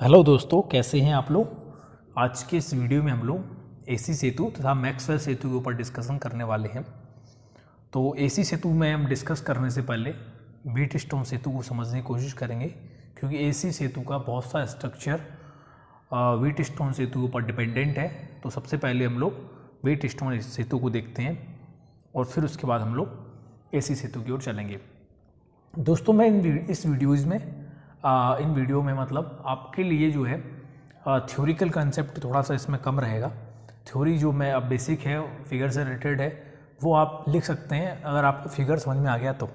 Hello दोस्तों, कैसे हैं आप लोग। आज के इस वीडियो में हम लोग एसी सेतु तथा मैक्सवेल सेतु के ऊपर डिस्कशन करने वाले हैं। तो एसी सेतु में हम डिस्कस करने से पहले व्हीटस्टोन सेतु को समझने की कोशिश करेंगे, क्योंकि एसी सेतु का बहुत सा स्ट्रक्चर व्हीटस्टोन सेतु के ऊपर डिपेंडेंट है। तो सबसे पहले हम लोग व्हीटस्टोन सेतु को देखते हैं और फिर उसके बाद हम लोग एसी सेतु की ओर चलेंगे। दोस्तों, मैं इस वीडियोज़ में इन वीडियो में मतलब आपके लिए जो है थ्योरिकल कंसेप्ट थोड़ा सा इसमें कम रहेगा। थ्योरी जो मैं अब बेसिक है, फिगर से रिलेटेड है, वो आप लिख सकते हैं अगर आपको फिगर समझ में आ गया तो।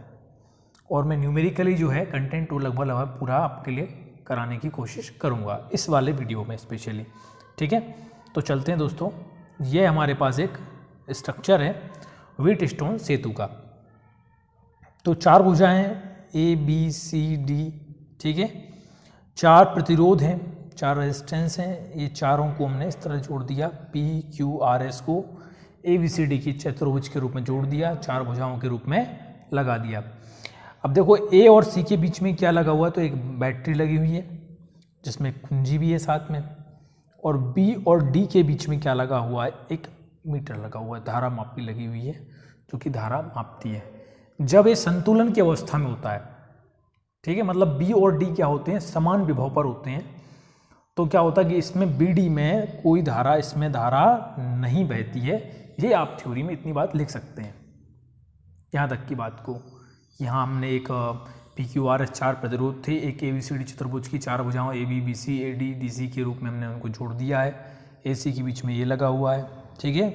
और मैं न्यूमेरिकली जो है कंटेंट वो लगभग पूरा आपके लिए कराने की कोशिश करूँगा इस वाले वीडियो में स्पेशली। ठीक है, तो चलते हैं दोस्तों। ये हमारे पास एक स्ट्रक्चर है व्हीटस्टोन सेतु का। तो चार भुजाएं हैं, ए बी सी डी। ठीक है, चार प्रतिरोध हैं, चार रेजिस्टेंस हैं। ये चारों को हमने इस तरह जोड़ दिया, पी क्यू आर एस को ए बी सी डी की चतुर्भुज के रूप में जोड़ दिया, चार भुजाओं के रूप में लगा दिया। अब देखो, ए और सी के बीच में क्या लगा हुआ है, तो एक बैटरी लगी हुई है जिसमें कुंजी भी है साथ में। और बी और डी के बीच में क्या लगा हुआ है, एक मीटर लगा हुआ है, धारा मापी लगी हुई है जो कि धारा मापती है जब ये संतुलन की अवस्था में होता है। ठीक है, मतलब बी और डी क्या होते हैं, समान विभव पर होते हैं। तो क्या होता है कि इसमें बी डी में कोई धारा, इसमें धारा नहीं बहती है। ये आप थ्योरी में इतनी बात लिख सकते हैं। यहाँ तक की बात को, यहाँ हमने एक पी क्यू आर एस चार प्रतिरोध थे, एक ए बी सी डी चतुर्भुज की चार भुजाओं A B B C A D D C के रूप में हमने उनको जोड़ दिया है। ए सी के बीच में ये लगा हुआ है, ठीक है,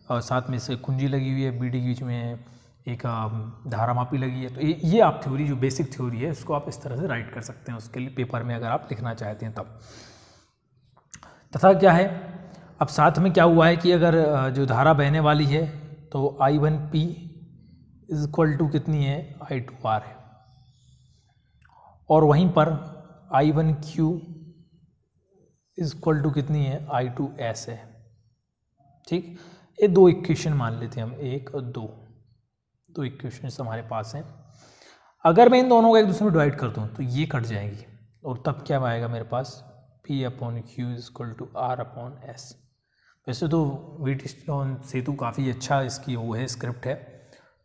और साथ में से कुंजी लगी हुई है। बी डी के बीच में एक धारा मापी लगी है। तो ये आप थ्योरी, जो बेसिक थ्योरी है, उसको आप इस तरह से राइट कर सकते हैं उसके लिए पेपर में, अगर आप लिखना चाहते हैं तब। तथा क्या है, अब साथ में क्या हुआ है कि अगर जो धारा बहने वाली है तो I1P इज इक्वल टू कितनी है, I2R है। और वहीं पर I1Q इज इक्वल टू कितनी है, I2S है। ठीक, ये दो इक्वेशन मान लेते हैं हम, एक और दो इक्वेशन हमारे पास हैं। अगर मैं इन दोनों को एक दूसरे में डिवाइड कर दूं तो ये कट जाएंगी, और तब क्या आएगा मेरे पास, P upon Q is equal to R upon S। वैसे तो व्हीटस्टोन सेतु काफ़ी अच्छा इसकी वो है, स्क्रिप्ट है,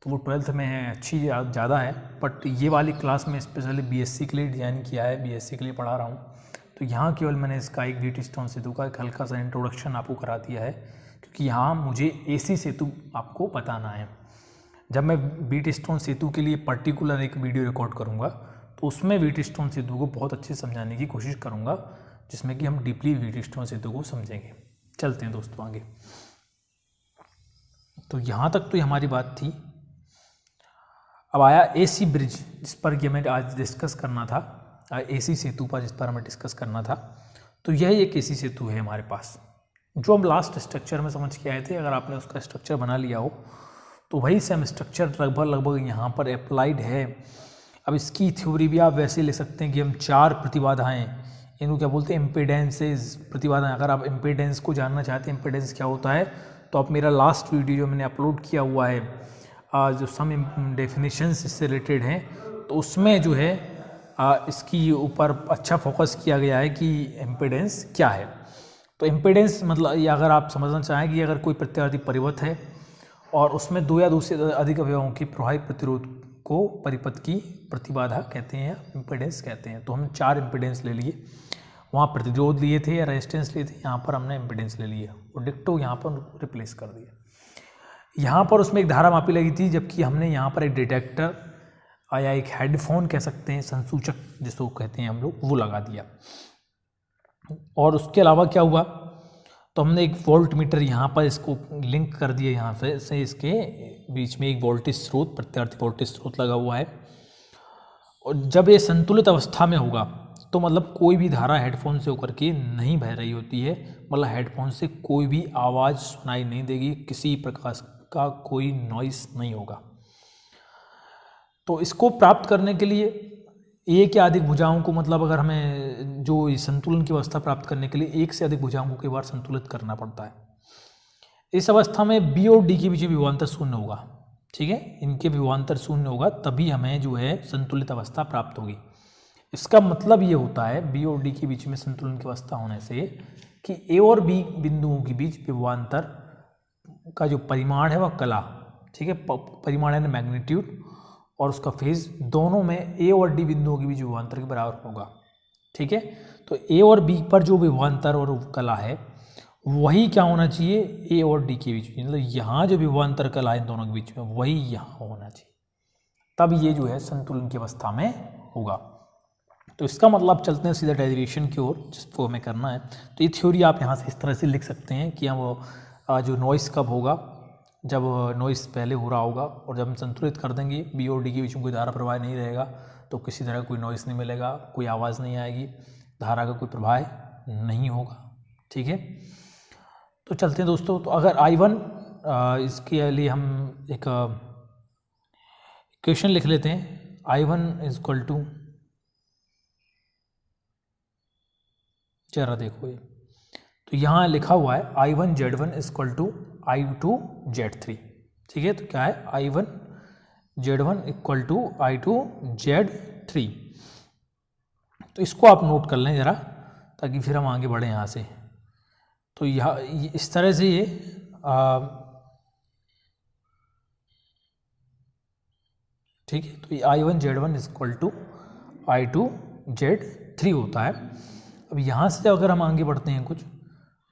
तो वो 12th में है, अच्छी ज़्यादा है। बट ये वाली क्लास में स्पेशली BSc के लिए डिज़ाइन किया है, BSc के लिए पढ़ा रहा हूँ। तो यहाँ केवल मैंने इसका एक व्हीटस्टोन सेतु का एक हल्का सा इंट्रोडक्शन आपको करा दिया है, क्योंकि यहाँ मुझे AC सेतु आपको बताना है। जब मैं व्हीटस्टोन सेतु के लिए पर्टिकुलर एक वीडियो रिकॉर्ड करूँगा तो उसमें व्हीटस्टोन सेतु को बहुत अच्छे से समझाने की कोशिश करूँगा, जिसमें कि हम डीपली व्हीटस्टोन सेतु को समझेंगे। चलते हैं दोस्तों आगे। तो यहाँ तक तो हमारी बात थी। अब आया AC ब्रिज, जिस पर कि हमें आज डिस्कस करना था, AC सेतु पर जिस पर हमें डिस्कस करना था। तो यही एक AC सेतु है हमारे पास, जो हम लास्ट स्ट्रक्चर में समझ के आए थे। अगर आपने उसका स्ट्रक्चर बना लिया हो तो वही सेम स्ट्रक्चर लगभग यहाँ पर अप्लाइड है। अब इसकी थ्योरी भी आप वैसे ले सकते हैं कि हम चार प्रतिबाधाएं, इनको क्या बोलते हैं, इम्पीडेंसेस, प्रतिबाधाएं। अगर आप इम्पीडेंस को जानना चाहते हैं, इम्पीडेंस क्या होता है, तो आप मेरा लास्ट वीडियो जो मैंने अपलोड किया हुआ है, जो सम डेफिनेशंस इससे रिलेटेड हैं, तो उसमें जो है इसकी ऊपर अच्छा फोकस किया गया है कि इम्पीडेंस क्या है। तो इम्पीडेंस मतलब, या अगर आप समझना चाहें कि अगर कोई प्रत्यावर्ती परिपथ है और उसमें दो या दो से अधिक अवयवों की प्रवाही प्रतिरोध को परिपथ की प्रतिबाधा कहते हैं, इम्पीडेंस कहते हैं। तो हम चार इम्पीडेंस ले लिए, वहाँ प्रतिरोध लिए थे या रेजिस्टेंस लिए थे, यहाँ पर हमने इम्पीडेंस ले लिया और डिक्टो यहाँ पर रिप्लेस कर दिया। यहाँ पर उसमें एक धारा मापी लगी थी, जबकि हमने यहाँ पर एक डिटेक्टर या एक हेडफोन कह सकते हैं, संसूचक जिसको कहते हैं हम लोग, वो लगा दिया। और उसके अलावा क्या हुआ, तो हमने एक वोल्ट मीटर यहाँ पर इसको लिंक कर दिया, यहाँ से इसके बीच में एक वोल्टेज स्रोत, प्रत्यावर्ती वोल्टेज स्रोत लगा हुआ है। और जब ये संतुलित अवस्था में होगा तो मतलब कोई भी धारा हेडफोन से होकर के नहीं बह रही होती है, मतलब हेडफोन से कोई भी आवाज़ सुनाई नहीं देगी, किसी प्रकार का कोई नॉइस नहीं होगा। तो इसको प्राप्त करने के लिए एक या अधिक भुजाओं को, मतलब अगर हमें जो संतुलन की अवस्था प्राप्त करने के लिए एक से अधिक भुजाओं को कई बार संतुलित करना पड़ता है। इस अवस्था में बी और डी के बीच विभवांतर शून्य होगा। ठीक है, इनके विभवांतर शून्य होगा, तभी हमें जो है संतुलित अवस्था प्राप्त होगी। इसका मतलब ये होता है बी और डी के बीच में संतुलन की अवस्था होने से कि ए और बी बिंदुओं के बीच विभवांतर का जो परिमाण है वह कला, ठीक है, परिमाण है मैग्नीट्यूड, और उसका फेज दोनों में ए और डी बिंदुओं के बीच विभवांतर के बराबर होगा, ठीक है। तो ए और बी पर जो विभवांतर और कला है वही क्या होना चाहिए, ए और डी के बीच में, मतलब यहाँ जो विभवांतर कला है इन दोनों के बीच में वही यहाँ होना चाहिए, तब ये जो है संतुलन की अवस्था में होगा। तो इसका मतलब चलते हैं सीधा डेरिवेशन की ओर, जिसको हमें करना है। तो ये थ्योरी आप यहाँ से इस तरह से लिख सकते हैं कि हम जो नॉइस कब होगा, जब नॉइस पहले हो रहा होगा, और जब हम संतुलित कर देंगे बी और डी के बीच में कोई धारा प्रवाह नहीं रहेगा तो किसी तरह कोई नॉइस नहीं मिलेगा, कोई आवाज़ नहीं आएगी, धारा का कोई प्रवाह नहीं होगा, ठीक है। तो चलते हैं दोस्तों। तो अगर I1 इसके लिए हम एक इक्वेशन लिख लेते हैं, I1 इज इक्वल टू, जरा देखो ये, तो यहाँ लिखा हुआ है I1 Z1 is equal to I2 Z3, ठीक है। तो क्या है, I1 Z1 equal to I2 Z3। तो इसको आप नोट कर लें ज़रा, ताकि फिर हम आगे बढ़ें यहाँ से। तो यहाँ इस तरह से ये ठीक है, तो ये I1 Z1 is equal to I2 Z3 होता है। अब यहाँ से अगर हम आगे बढ़ते हैं कुछ,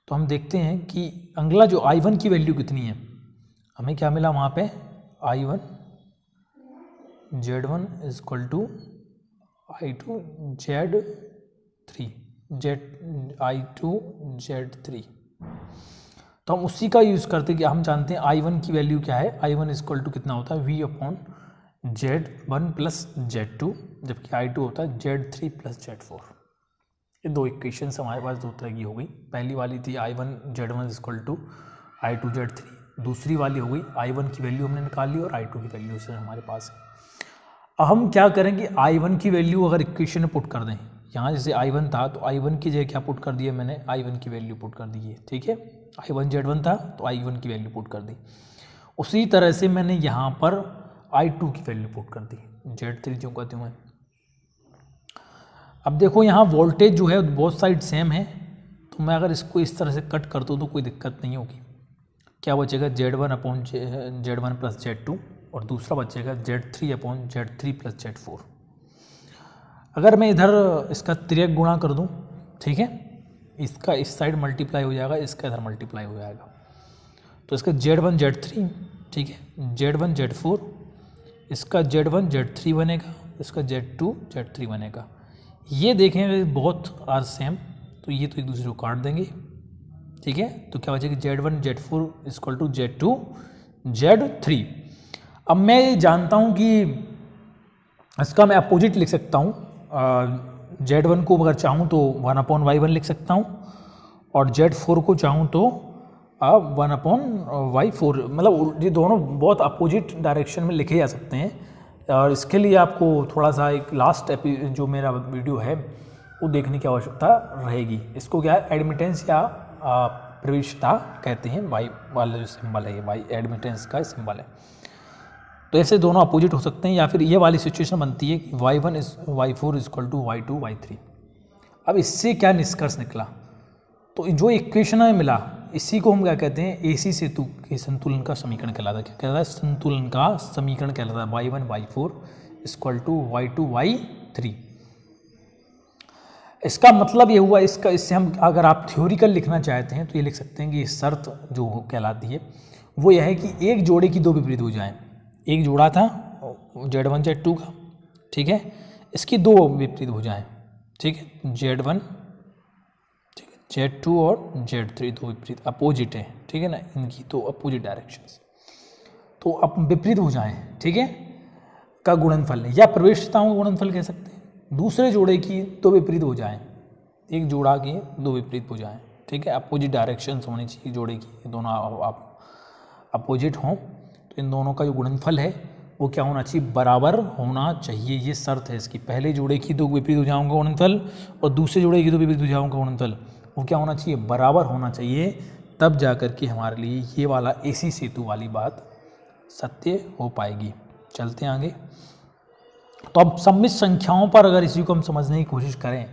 तो हम देखते हैं कि अगला जो I1 की वैल्यू कितनी है, हमें क्या मिला वहाँ पे, I1 Z1 is equal to I2 Z3 I2 Z3। तो हम उसी का यूज़ करते हैं कि हम जानते हैं I1 की वैल्यू क्या है, I1 इज इक्वल टू कितना होता है, V upon Z1 plus Z2, जबकि I2 होता है Z3 प्लस Z4। ये दो इक्वेशंस हमारे पास दो तरह की हो गई। पहली वाली थी I1 Z1 is equal to I2 Z3, दूसरी वाली हो गई I1 की वैल्यू हमने निकाल ली और I2 की वैल्यू से हमारे पास है। अब हम क्या करेंगे, I1 की वैल्यू अगर इक्वेशन में पुट कर दें, यहाँ जैसे I1 था तो I1 की जगह क्या पुट कर दिया मैंने, I1 की वैल्यू पुट कर दी है, ठीक है। I1 Z1 था तो I1 की वैल्यू पुट कर दी। उसी तरह से मैंने यहाँ पर I2 की वैल्यू पुट कर दी, Z3 जो कहते हैं। अब देखो यहाँ वोल्टेज जो है बोथ साइड सेम है, तो मैं अगर इसको इस तरह से कट कर दूँ तो कोई दिक्कत नहीं होगी। क्या बचेगा, Z1 upon Z1 plus Z2, और दूसरा बचेगा Z3 upon Z3 plus Z4। अगर मैं इधर इसका तिर्यक गुणा कर दूं, ठीक है, इसका इस साइड मल्टीप्लाई हो जाएगा, इसका इधर मल्टीप्लाई हो जाएगा, तो इसका Z1 Z3, ठीक है, Z1 Z4, इसका Z1 Z3 बनेगा, इसका Z2 Z3 बनेगा। ये देखें बहुत आर सेम, तो ये तो एक दूसरे को काट देंगे, ठीक है। तो क्या बचेगा, Z1 Z4 equal to Z2 Z3। अब मैं जानता हूँ कि इसका मैं अपोजिट लिख सकता हूँ, Z1 को अगर चाहूँ तो 1/Y1 लिख सकता हूँ, और Z4 को चाहूँ तो 1/Y4, मतलब ये दोनों बहुत अपोजिट डायरेक्शन में लिखे जा सकते हैं। और इसके लिए आपको थोड़ा सा एक लास्ट जो मेरा वीडियो है वो देखने की आवश्यकता रहेगी। इसको क्या है, एडमिटेंस या प्रविष्टता कहते हैं, वाई वाला जो सिंबल है, ये वाई एडमिटेंस का सिंबल है। तो ऐसे दोनों अपोजिट हो सकते हैं, या फिर ये वाली सिचुएशन बनती है कि Y1 is Y4 equal to Y2 Y3। अब इससे क्या निष्कर्ष निकला, तो जो इक्वेशन हमें मिला इसी को हम क्या कहते हैं, AC सेतु के संतुलन का समीकरण कहलाता है। क्या कहलाता है, संतुलन का समीकरण कहलाता है, Y1 Y4 equal to Y2 Y3। इसका मतलब ये हुआ, इससे हम अगर आप थ्योरिकल लिखना चाहते हैं तो ये लिख सकते हैं कि ये शर्त जो कहलाती है वो यह है कि एक जोड़े की दो विपरीत हो जाएं। एक जोड़ा था Z1 Z2 का, ठीक है, इसकी दो विपरीत हो जाएं, ठीक है, Z1, ठीक है, Z2 और Z3 दो विपरीत अपोजिट है, ठीक है ना, इनकी तो अपोजिट डायरेक्शंस, तो अब विपरीत हो जाएं, ठीक है, का गुणनफल है, या प्रविष्टताओं का गुणनफल कह सकते हैं। दूसरे जोड़े की दो विपरीत हो जाएं, एक जोड़ा की दो विपरीत हो जाएं, ठीक है, अपोजिट डायरेक्शंस होनी चाहिए जोड़े की, दोनों आप अपोजिट हों, तो इन दोनों का जो गुणनफल है वो क्या होना चाहिए, बराबर होना चाहिए। ये शर्त है इसकी, पहले जोड़े की दो विपरीत हो जाऊंगा गुणनफल और दूसरे जोड़े की दो विपरीत हो जाऊंगा गुणनफल, वो क्या होना चाहिए, बराबर होना चाहिए, तब जा कर के हमारे लिए ये वाला AC सेतु वाली बात सत्य हो पाएगी। चलते हैं आगे। तो अब सम्मिश्र संख्याओं पर अगर इसी को हम समझने की कोशिश करें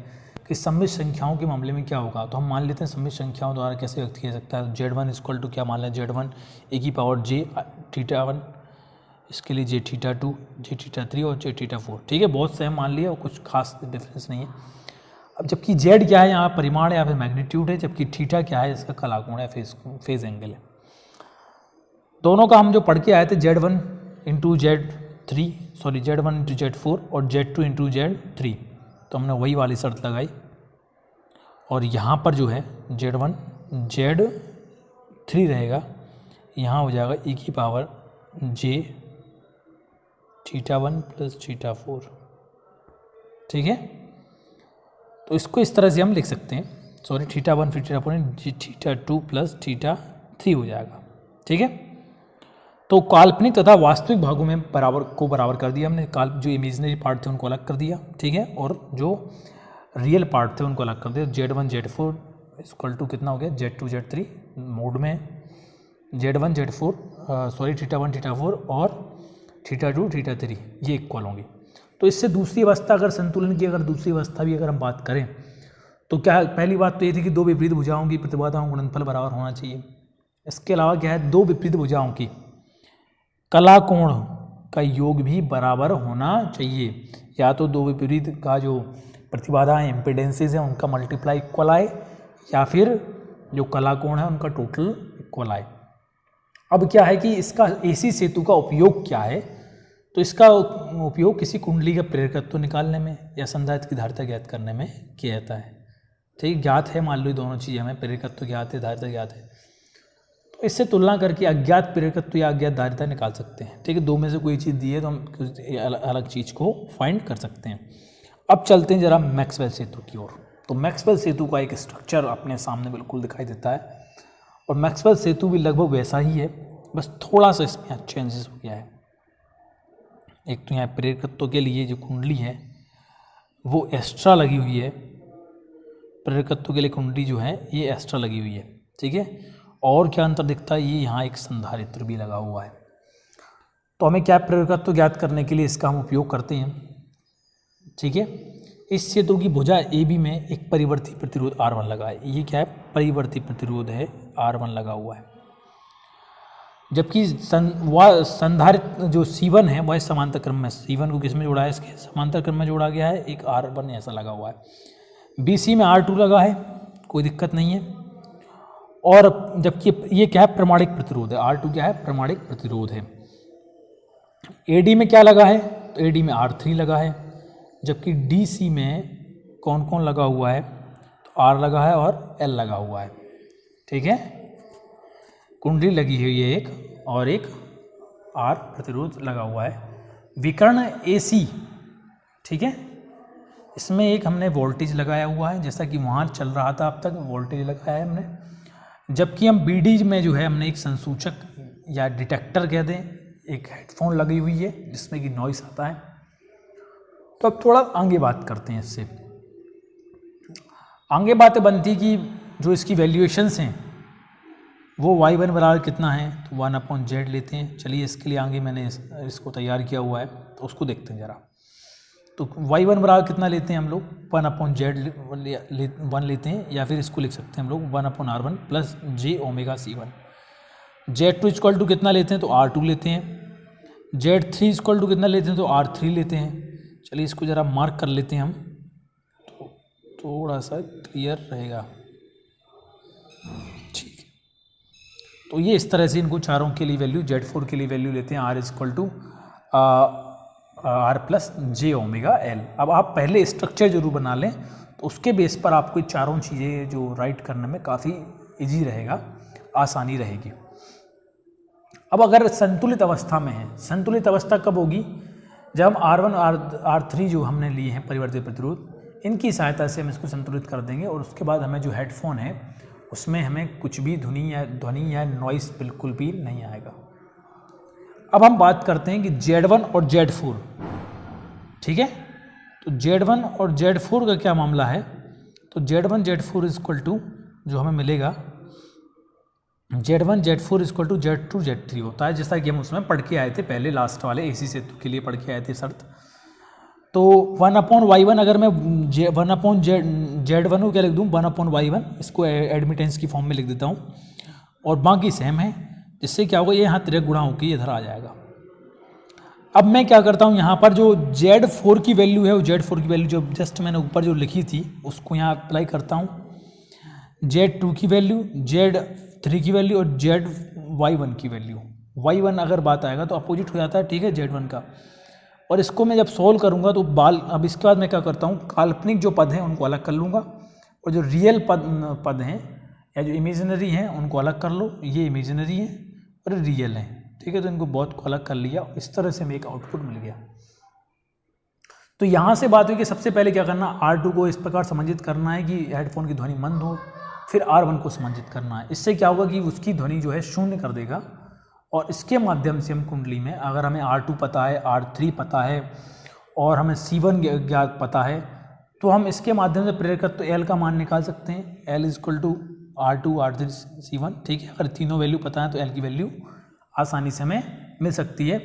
कि सम्मिश्र संख्याओं के मामले में क्या होगा, तो हम मान लेते हैं सम्मिश्र संख्याओं द्वारा कैसे व्यक्त किया सकता है। Z1 इक्वल टू क्या मान लें, Z1 e की पावर j थीटा 1, इसके लिए j थीटा 2, j थीटा 3 और j थीटा 4। ठीक है, बहुत सेम मान लिया और कुछ खास डिफरेंस नहीं है। अब जबकि z क्या है, यहाँ परिमाण या फिर मैग्नीट्यूड है, जबकि थीटा क्या है, इसका कलाकोण है, फेज एंगल है। दोनों का हम जो पढ़ के आए थे Z1 into Z3, sorry Z1 into Z4 और Z2 इंटू Z3, तो हमने वही वाली शर्त लगाई। और यहाँ पर जो है Z1 Z3 रहेगा, यहाँ हो जाएगा e की power j theta 1 plus theta 4। ठीक है, तो इसको इस तरह से हम लिख सकते हैं, सॉरी थीटा 1 फिर थीटा 4 थीटा 2 प्लस थीटा 3 हो जाएगा। ठीक है, तो काल्पनिक तथा वास्तविक भागों में बराबर कर दिया हमने। जो इमेजिनरी पार्ट थे उनको अलग कर दिया। ठीक है, और जो रियल पार्ट थे उनको अलग कर दिया। Z1 Z4 इक्वल टू कितना हो गया, Z2 Z3 मोड में, Z1 Z4 sorry theta 1 theta 4 और थीटा 2 थीटा 3 ये इक्वल होंगे। तो इससे दूसरी अवस्था अगर संतुलन की अगर दूसरी अवस्था भी अगर हम बात करें तो क्या, पहली बात तो ये थी कि दो विपरीत भुजाओं की प्रतिबाधाओं का गुणनफल बराबर होना चाहिए। इसके अलावा क्या है, दो विपरीत भुजाओं की कलाकोण का योग भी बराबर होना चाहिए। या तो दो विपरीत का जो प्रतिबाधा है, इम्पीडेंसेस है, उनका मल्टीप्लाई इक्वल आए, या फिर जो कलाकोण है उनका टोटल इक्वल आए। अब क्या है कि इसका एसी सेतु का उपयोग क्या है, तो इसका उपयोग किसी कुंडली का प्रेरकत्व निकालने में या संधारित्र की धारिता ज्ञात करने में किया जाता है। ठीक, ज्ञात है, मान लो दोनों चीज़ें हमें, प्रेरकत्व ज्ञात है, धारिता ज्ञात है, तो इससे तुलना करके अज्ञात प्रेरकत्व या अज्ञात धारिता निकाल सकते हैं। ठीक है, दो में से कोई चीज़ दी है तो हम अलग चीज़ को फाइंड कर सकते हैं। अब चलते हैं जरा मैक्सवेल सेतु की ओर। तो मैक्सवेल सेतु का एक स्ट्रक्चर अपने सामने बिल्कुल दिखाई देता है, और मैक्सवेल सेतु भी लगभग वैसा ही है, बस थोड़ा सा इसमें चेंजेस हो गया है। एक तो यहाँ प्रेरकत्व के लिए जो कुंडली है वो एक्स्ट्रा लगी हुई है, प्रेरकत्व के लिए कुंडली जो है ये एक्स्ट्रा लगी हुई है। ठीक है, और क्या अंतर दिखता है, ये यहाँ एक संधारित्र भी लगा हुआ है। तो हमें क्या प्रेरकत्व ज्ञात करने के लिए इसका हम उपयोग करते हैं। ठीक है, इस सेतु की भुजा ए बी में एक परिवर्ती प्रतिरोध R1 लगा है। ये क्या है, परिवर्ती प्रतिरोध है, R1 लगा हुआ है। जबकि संधारित्र जो C1 है वह समांतर क्रम में, C1 को किस में जोड़ा है, इसके समांतर क्रम में जोड़ा गया है, एक R1 ऐसा लगा हुआ है। BC में R2 लगा है, कोई दिक्कत नहीं है। और जबकि ये क्या है, प्रमाणिक प्रतिरोध है, R2 क्या है, प्रमाणिक प्रतिरोध है। AD में क्या लगा है, तो AD में R3 लगा है। जबकि DC में कौन कौन लगा हुआ है, तो R लगा है और L लगा हुआ है। ठीक है, कुंडली लगी हुई है एक, और एक R प्रतिरोध लगा हुआ है। विकर्ण AC, ठीक है, इसमें एक हमने वोल्टेज लगाया हुआ है, जैसा कि वहाँ चल रहा था अब तक वोल्टेज लगाया है हमने। जबकि हम BD में जो है हमने एक संसूचक या डिटेक्टर कह दें, एक हेडफोन लगी हुई है जिसमें कि नॉइस आता है। तो अब थोड़ा आगे बात करते हैं, इससे आगे बातें बनती कि जो इसकी वैल्यूएशंस हैं वो y1 बराबर कितना है, तो 1/z लेते हैं। चलिए, इसके लिए आगे मैंने इसको तैयार किया हुआ है, तो उसको देखते हैं ज़रा। तो y1 बराबर कितना लेते हैं हम लोग, 1/z 1 लेते हैं, या फिर इसको लिख सकते हैं हम लोग 1/r1 plus j omega C1। Z2 equal to कितना लेते हैं, तो R2 लेते हैं। Z3 इक्वल टू कितना लेते हैं, तो R3 लेते हैं। चलिए, इसको ज़रा मार्क कर लेते हैं हम, तो थोड़ा सा क्लियर रहेगा। ठीक है, तो ये इस तरह से इनको चारों के लिए वैल्यू, Z4 के लिए वैल्यू लेते हैं R equal to R plus j omega L। अब आप पहले स्ट्रक्चर जरूर बना लें, तो उसके बेस पर आपको चारों चीज़ें जो राइट करने में काफ़ी इजी रहेगा, आसानी रहेगी। अब अगर संतुलित अवस्था में है, संतुलित अवस्था कब होगी, जब हम R1 R3 जो हमने लिए हैं परिवर्तित प्रतिरोध, इनकी सहायता से हम इसको संतुलित कर देंगे, और उसके बाद हमें जो हेडफोन है उसमें हमें कुछ भी ध्वनि या नॉइस बिल्कुल भी नहीं आएगा। अब हम बात करते हैं कि Z1 और Z4, ठीक है, तो Z1 और Z4 का क्या मामला है, तो Z1 Z4 इक्वल टू जो हमें मिलेगा, Z1 Z4 equal to Z2 Z3 होता है, जैसा कि हम उसमें पढ़ के आए थे पहले, लास्ट वाले AC सेतु के लिए पढ़ के आए थे शर्त। तो 1/y1 अगर मैं 1/z1 को क्या लिख दूँ 1/y1, इसको एडमिटेंस की फॉर्म में लिख देता हूँ और बाकी सेम है, जिससे क्या होगा ये यहाँ तिरक गुणा होकर इधर आ जाएगा। अब मैं क्या करता हूँ यहाँ पर जो Z4 की वैल्यू है वो Z4 की वैल्यू जो जस्ट मैंने ऊपर जो लिखी थी उसको यहाँ अप्लाई करता हूँ, Z2 की वैल्यू, Z3 की वैल्यू और ZY1 की वैल्यू। Y1 अगर बात आएगा तो अपोजिट हो जाता है, ठीक है, Z1 का। और इसको मैं जब सोल्व करूँगा तो अब इसके बाद मैं क्या करता हूँ, काल्पनिक जो पद हैं उनको अलग कर लूँगा और जो रियल पद हैं या जो इमेजिनरी हैं उनको अलग कर लो। ये इमेजिनरी है और रियल है, ठीक है, तो इनको बहुत को अलग कर लिया। इस तरह से हमें एक आउटपुट मिल गया। तो यहाँ से बात हुई कि सबसे पहले क्या करना, R2 को इस प्रकार समंजित करना है कि हेडफोन की ध्वनि मंद हो, फिर R1 को समंजित करना है। इससे क्या होगा कि उसकी ध्वनि जो है शून्य कर देगा और इसके माध्यम से हम कुंडली में अगर हमें R2 पता है, R3 पता है और हमें C1 ज्ञात पता है तो हम इसके माध्यम से प्रेरकत्व L का मान निकाल सकते हैं। L = R2 R3 C1, ठीक है। अगर तीनों वैल्यू पता है तो L की वैल्यू आसानी से हमें मिल सकती है।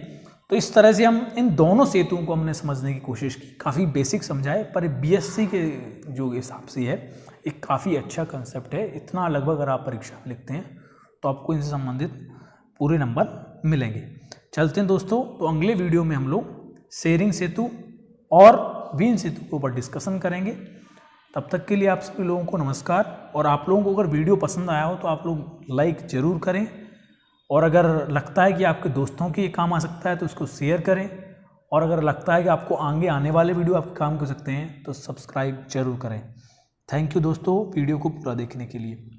तो इस तरह से हम इन दोनों सेतुओं को हमने समझने की कोशिश की। काफ़ी बेसिक समझाए पर BSc के जो हिसाब से है एक काफ़ी अच्छा कंसेप्ट है। इतना लगभग अगर आप परीक्षा में लिखते हैं तो आपको इनसे संबंधित पूरे नंबर मिलेंगे। चलते हैं दोस्तों, तो अगले वीडियो में हम लोग शेयरिंग सेतु और वीन सेतु के ऊपर डिस्कशन करेंगे। तब तक के लिए आप सभी लोगों को नमस्कार। और आप लोगों को अगर वीडियो पसंद आया हो तो आप लोग लाइक ज़रूर करें और अगर लगता है कि आपके दोस्तों के काम आ सकता है तो उसको शेयर करें और अगर लगता है कि आपको आगे आने वाले वीडियो आपके काम कर सकते हैं तो सब्सक्राइब जरूर करें। थैंक यू दोस्तों वीडियो को पूरा देखने के लिए।